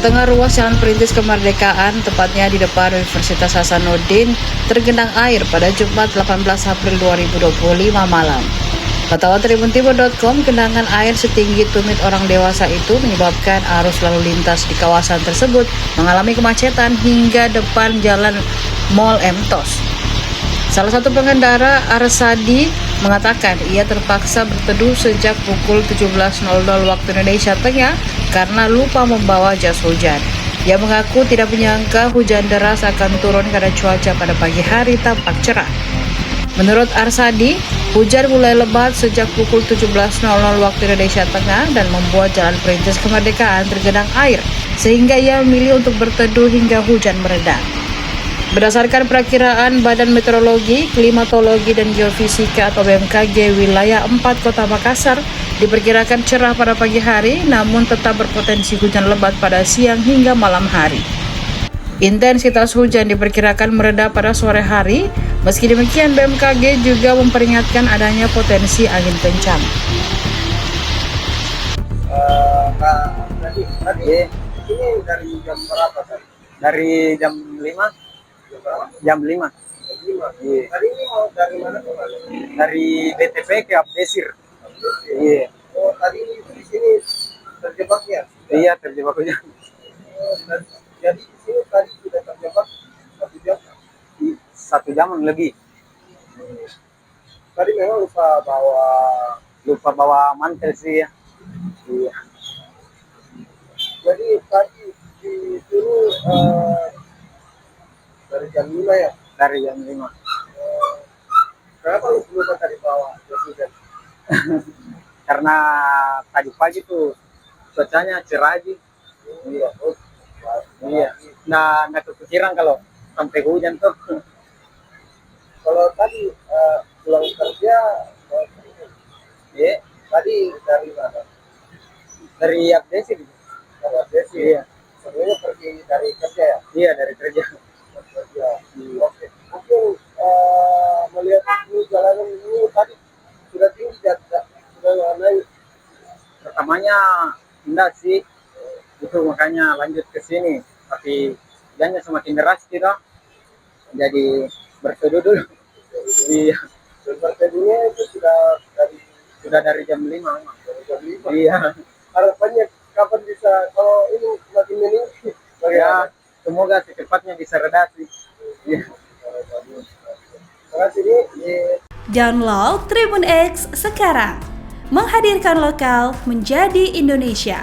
Setengah ruas Jalan Perintis Kemerdekaan, tepatnya di depan Universitas Hasanuddin, tergenang air pada Jumat 18 April 2025 malam. Kata tribuntimur.com, genangan air setinggi tumit orang dewasa itu menyebabkan arus lalu lintas di kawasan tersebut mengalami kemacetan hingga depan jalan Mall Mtos. Salah satu pengendara, Arsadi, mengatakan ia terpaksa berteduh sejak pukul 17.00 waktu Indonesia Tengah karena lupa membawa jas hujan. Ia mengaku tidak menyangka hujan deras akan turun karena cuaca pada pagi hari tampak cerah. Menurut Arsadi, hujan mulai lebat sejak pukul 17.00 waktu Indonesia Tengah dan membuat Jalan Perintis Kemerdekaan tergenang air, sehingga ia memilih untuk berteduh hingga hujan mereda. Berdasarkan perakiraan Badan Meteorologi, Klimatologi, dan Geofisika atau BMKG, wilayah 4 Kota Makassar diperkirakan cerah pada pagi hari, namun tetap berpotensi hujan lebat pada siang hingga malam hari. Intensitas hujan diperkirakan mereda pada sore hari. Meski demikian, BMKG juga memperingatkan adanya potensi angin kencang. Tadi ini dari jam berapa tadi? Dari jam 5. Jam 5. Iya. Tadi ini mau dari mana ke mana? Dari BTP ke Abdesir. Iya. Oh, tadi di sini terjebak ya? Iya, terjebak hujan. Jadi di sini tadi sudah terjebak 1 jam. 1 jam lebih. Tadi memang lupa bawa mantel sih ya. Iya. Jadi tadi disuruh dari jam 5 ya? Dari jam 5. Kenapa lu lupa tadi bawa jas hujan? Karena tadi pagi tuh cuacanya cerah aja. Iya. Oh, iya. Nah, nggak kepikiran kalau sampai hujan tuh. Kalau tadi pulang kerja, ya, tadi dari mana? Dari Abdesi. Dari Abdesi. Iya. Sebenarnya pergi dari kerja ya? Iya, dari kerja. Oke. Mungkin melihat ini jalanan ini tadi sudah tinggi sudah naik. Pertamanya enggak sih, itu makanya lanjut ke sini. Tapi hujannya semakin deras kita, jadi berteduh dulu. Iya. Berteduhnya itu sudah dari jam 5. Dari jam 5. Iya. Harapannya kapan bisa kalau ini makin meninggi? Ya, semoga secepatnya bisa reda sih. Iya. Download Tribun X sekarang, menghadirkan lokal menjadi Indonesia.